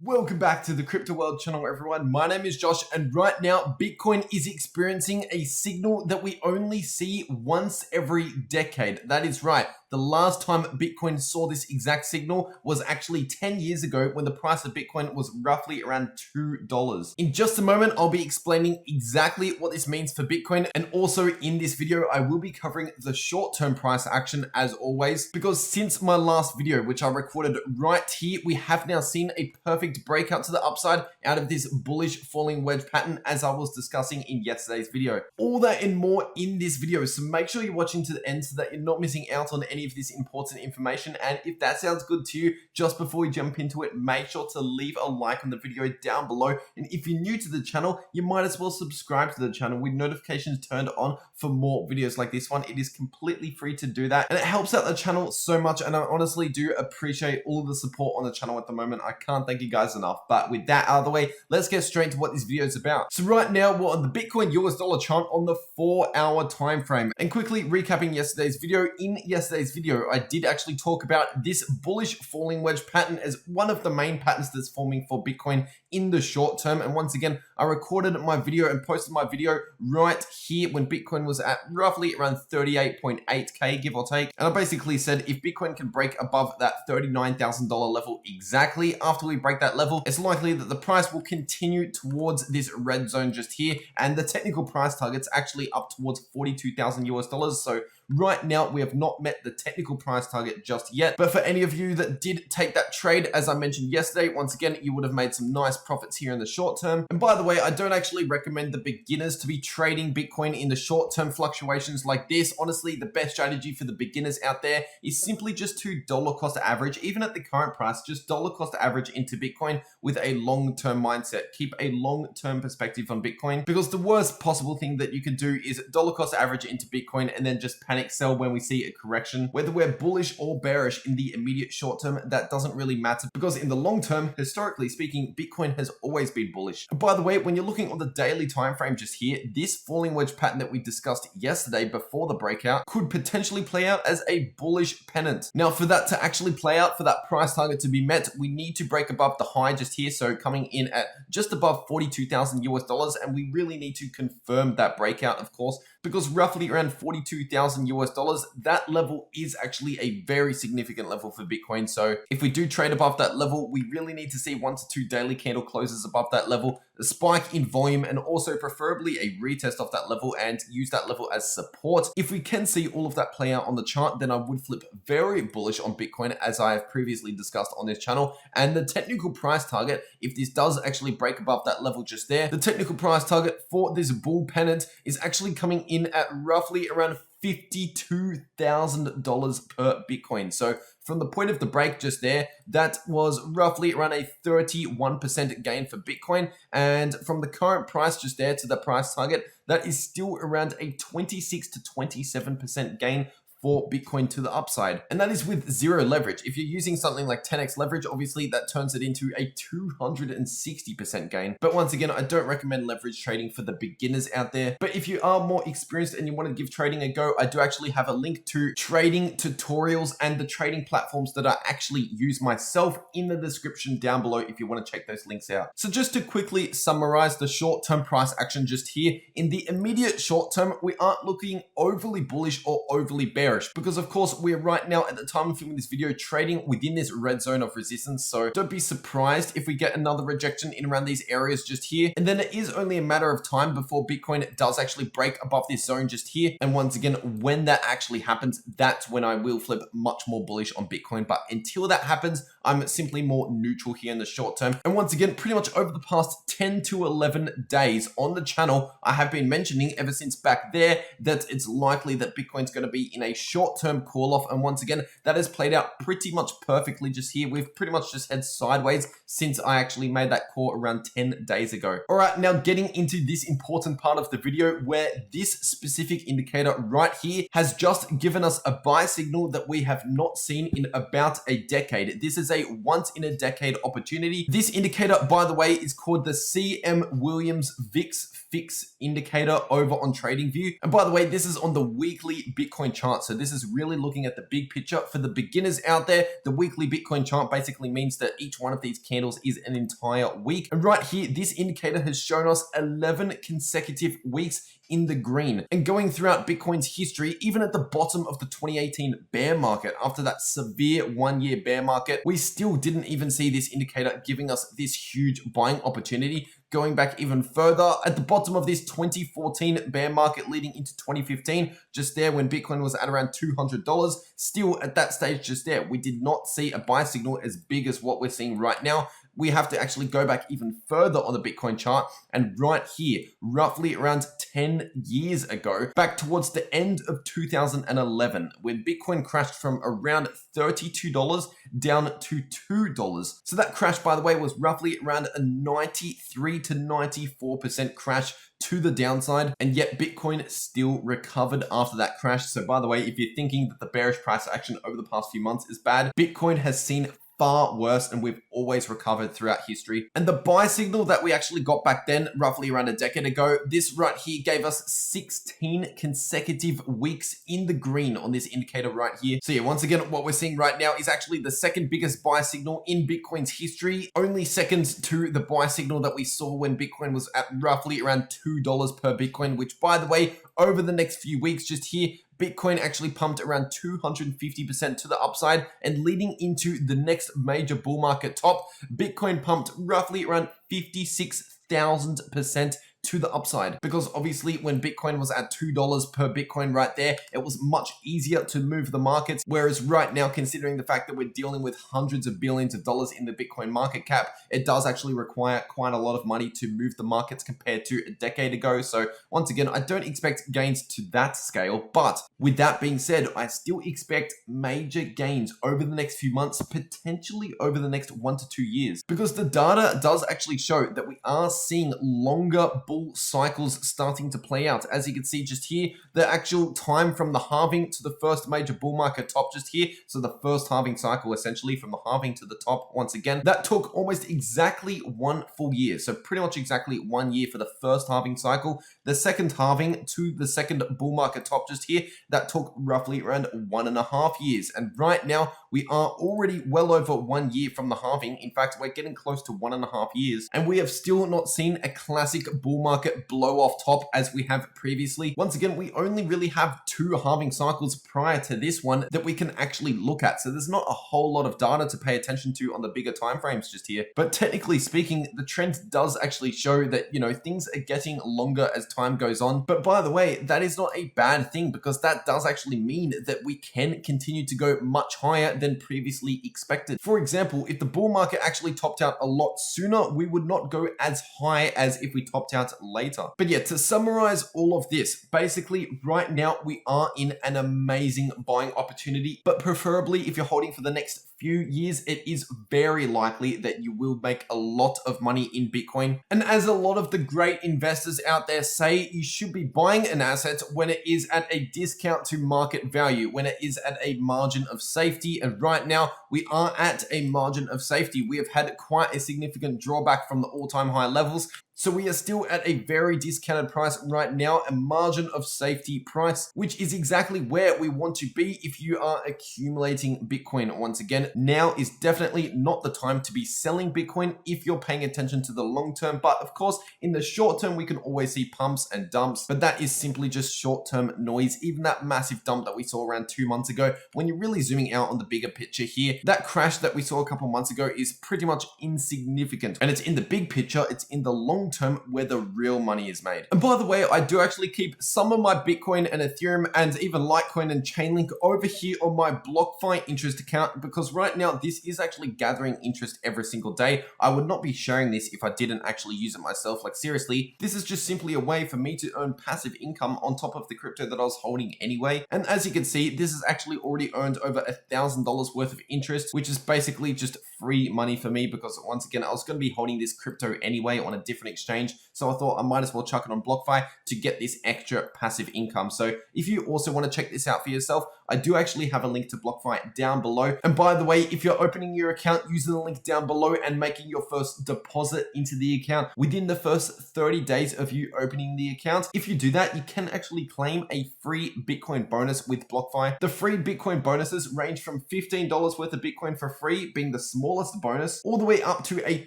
Welcome back to the Crypto World channel, everyone. My name is Josh, and right now, Bitcoin is experiencing a signal that we only see once every decade. That is right. The last time Bitcoin saw this exact signal was actually 10 years ago when the price of Bitcoin was roughly around $2. In just a moment, I'll be explaining exactly what this means for Bitcoin. And also in this video, I will be covering the short-term price action as always, because since my last video, which I recorded right here, we have now seen a perfect breakout to the upside out of this bullish falling wedge pattern as I was discussing in yesterday's video. All that and more in this video, so make sure you're watching to the end so that you're not missing out on any of this important information. And if that sounds good to you, just before we jump into it, make sure to leave a like on the video down below. And if you're new to the channel, you might as well subscribe to the channel with notifications turned on for more videos like this one. It is completely free to do that, and it helps out the channel so much, and I honestly do appreciate all of the support on the channel at the moment. I can't thank you guys enough. But with that out of the way, let's get straight to what this video is about. So right now we're on the Bitcoin US dollar chart on the 4-hour time frame. And quickly recapping yesterday's video, in yesterday's video I did actually talk about this bullish falling wedge pattern as one of the main patterns that's forming for Bitcoin in the short term. And once again, I recorded my video and posted my video right here when Bitcoin was at roughly around 38.8k, give or take. And I basically said if Bitcoin can break above that $39,000 level exactly, after we break that level, it's likely that the price will continue towards this red zone just here. And the technical price target's actually up towards 42,000 US dollars. So right now, we have not met the technical price target just yet. But for any of you that did take that trade, as I mentioned yesterday, once again, you would have made some nice profits here in the short term. And by the way, I don't actually recommend the beginners to be trading Bitcoin in the short-term fluctuations like this. Honestly, the best strategy for the beginners out there is simply just to dollar cost average, even at the current price, just dollar cost average into Bitcoin with a long-term mindset. Keep a long-term perspective on Bitcoin, because the worst possible thing that you could do is dollar cost average into Bitcoin and then just panic sell when we see a correction. Whether we're bullish or bearish in the immediate short term, that doesn't really matter, because in the long term, historically speaking, Bitcoin has always been bullish. And by the way, when you're looking on the daily time frame just here, this falling wedge pattern that we discussed yesterday before the breakout could potentially play out as a bullish pennant. Now, for that to actually play out, for that price target to be met, we need to break above the high just here, so coming in at just above 42,000 US dollars, and we really need to confirm that breakout, of course, because roughly around 42,000 US dollars, that level is actually a very significant level for Bitcoin. So if we do trade above that level, we really need to see 1 to 2 daily candle closes above that level, a spike in volume, and also preferably a retest of that level and use that level as support. If we can see all of that play out on the chart, then I would flip very bullish on Bitcoin, as I have previously discussed on this channel. And the technical price target, if this does actually break above that level just there, the technical price target for this bull pennant is actually coming in at roughly around $52,000 per Bitcoin. So from the point of the break just there, that was roughly around a 31% gain for Bitcoin. And from the current price just there to the price target, that is still around a 26 to 27% gain for Bitcoin to the upside. And that is with zero leverage. If you're using something like 10x leverage, obviously that turns it into a 260% gain. But once again, I don't recommend leverage trading for the beginners out there. But if you are more experienced and you want to give trading a go, I do actually have a link to trading tutorials and the trading platforms that I actually use myself in the description down below if you want to check those links out. So just to quickly summarize the short-term price action just here, in the immediate short term, we aren't looking overly bullish or overly bearish, because of course we're right now at the time of filming this video trading within this red zone of resistance. So don't be surprised if we get another rejection in around these areas just here. And then it is only a matter of time before Bitcoin does actually break above this zone just here. And once again, when that actually happens, that's when I will flip much more bullish on Bitcoin. But until that happens, I'm simply more neutral here in the short term. And once again, pretty much over the past 10 to 11 days on the channel, I have been mentioning ever since back there that it's likely that Bitcoin's going to be in a short-term call off. And once again, that has played out pretty much perfectly just here. We've pretty much just head sideways since I actually made that call around 10 days ago. All right, now getting into this important part of the video where this specific indicator right here has just given us a buy signal that we have not seen in about a decade. This is a once in a decade opportunity. This indicator, by the way, is called the CM Williams VIX Fix indicator over on TradingView. And by the way, this is on the weekly Bitcoin chart. So So this is really looking at the big picture. For the beginners out there, the weekly Bitcoin chart basically means that each one of these candles is an entire week. And right here, this indicator has shown us 11 consecutive weeks in the green. And going throughout Bitcoin's history, even at the bottom of the 2018 bear market, after that severe one-year bear market, we still didn't even see this indicator giving us this huge buying opportunity. Going back even further, at the bottom of this 2014 bear market leading into 2015, just there when Bitcoin was at around $200, still at that stage just there, we did not see a buy signal as big as what we're seeing right now. We have to actually go back even further on the Bitcoin chart, and right here, roughly around 10 years ago, back towards the end of 2011, when Bitcoin crashed from around $32 down to $2. So that crash, by the way, was roughly around a 93 to 94% crash to the downside, and yet Bitcoin still recovered after that crash. So by the way, if you're thinking that the bearish price action over the past few months is bad, Bitcoin has seen far worse, and we've always recovered throughout history. And the buy signal that we actually got back then, roughly around a decade ago, this right here gave us 16 consecutive weeks in the green on this indicator right here. So yeah, once again, what we're seeing right now is actually the second biggest buy signal in Bitcoin's history, only second to the buy signal that we saw when Bitcoin was at roughly around $2 per Bitcoin, which by the way, over the next few weeks just here, Bitcoin actually pumped around 250% to the upside, and leading into the next major bull market top, Bitcoin pumped roughly around 56,000% to the upside, because obviously when Bitcoin was at $2 per Bitcoin right there, it was much easier to move the markets. Whereas right now, considering the fact that we're dealing with hundreds of billions of dollars in the Bitcoin market cap, it does actually require quite a lot of money to move the markets compared to a decade ago. So once again, I don't expect gains to that scale, but with that being said, I still expect major gains over the next few months, potentially over the next 1 to 2 years, because the data does actually show that we are seeing longer bull cycles starting to play out. As you can see just here, the actual time from the halving to the first major bull market top just here, so the first halving cycle essentially from the halving to the top, once again, that took almost exactly 1 full year. So pretty much exactly 1 year for the first halving cycle. The second halving to the second bull market top just here, that took roughly around 1.5 years. And right now, we are already well over 1 year from the halving. In fact, we're getting close to 1.5 years, and we have still not seen a classic bull market blow off top as we have previously. Once again, we only really have 2 halving cycles prior to this one that we can actually look at. So there's not a whole lot of data to pay attention to on the bigger time frames just here. But technically speaking, the trend does actually show that, you know, things are getting longer as time goes on. But by the way, that is not a bad thing, because that does actually mean that we can continue to go much higher than previously expected. For example, if the bull market actually topped out a lot sooner, we would not go as high as if we topped out later. But yeah, to summarize all of this, basically right now we are in an amazing buying opportunity, but preferably if you're holding for the next few years, it is very likely that you will make a lot of money in Bitcoin. And as a lot of the great investors out there say, you should be buying an asset when it is at a discount to market value, when it is at a margin of safety. And right now we are at a margin of safety. We have had quite a significant drawback from the all-time high levels. So we are still at a very discounted price right now, a margin of safety price, which is exactly where we want to be if you are accumulating Bitcoin. Once again, now is definitely not the time to be selling Bitcoin if you're paying attention to the long term. But of course, in the short term, we can always see pumps and dumps, but that is simply just short-term noise. Even that massive dump that we saw around 2 months ago, when you're really zooming out on the bigger picture here, that crash that we saw a couple months ago is pretty much insignificant. And it's in the big picture, it's in the long term where the real money is made. And by the way, I do actually keep some of my Bitcoin and Ethereum and even Litecoin and Chainlink over here on my BlockFi interest account, because right now this is actually gathering interest every single day. I would not be sharing this if I didn't actually use it myself. Like seriously, this is just simply a way for me to earn passive income on top of the crypto that I was holding anyway. And as you can see, this has actually already earned over $1,000 worth of interest, which is basically just free money for me, because once again, I was going to be holding this crypto anyway on a different exchange. So I thought I might as well chuck it on BlockFi to get this extra passive income. So if you also want to check this out for yourself, I do actually have a link to BlockFi down below. And by the way, if you're opening your account using the link down below and making your first deposit into the account within the first 30 days of you opening the account, if you do that, you can actually claim a free Bitcoin bonus with BlockFi. The free Bitcoin bonuses range from $15 worth of Bitcoin for free, being the smallest bonus, all the way up to a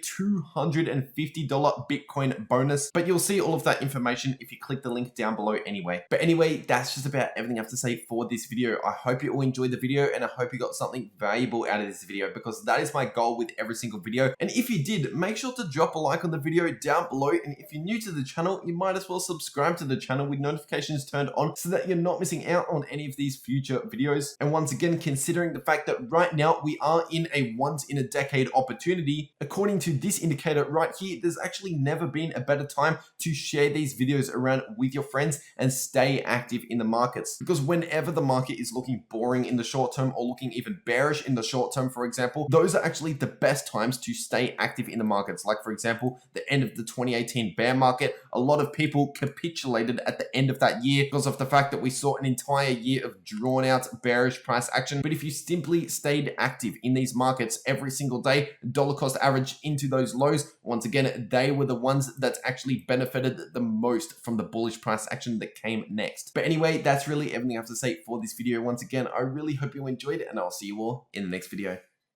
$250 Bitcoin bonus. But you'll see all of that information if you click the link down below anyway. But anyway, that's just about everything I have to say for this video. I hope you all enjoyed the video and I hope you got something valuable out of this video, because that is my goal with every single video. And if you did, make sure to drop a like on the video down below. And if you're new to the channel, you might as well subscribe to the channel with notifications turned on so that you're not missing out on any of these future videos. And once again, considering the fact that right now we are in a once in a decade opportunity, according to this indicator right here, there's actually never been a better time to share these videos around with your friends and stay active in the markets. Because whenever the market is looking boring in the short term or looking even bearish in the short term, for example, those are actually the best times to stay active in the markets. Like for example, the end of the 2018 bear market, a lot of people capitulated at the end of that year because of the fact that we saw an entire year of drawn out bearish price action. But if you simply stayed active in these markets every single day, dollar cost average into those lows, once again, they were the ones that actually benefited the most from the bullish price action that came next. But anyway, that's really everything I have to say for this video. Once again, I really hope you enjoyed it and I'll see you all in the next video.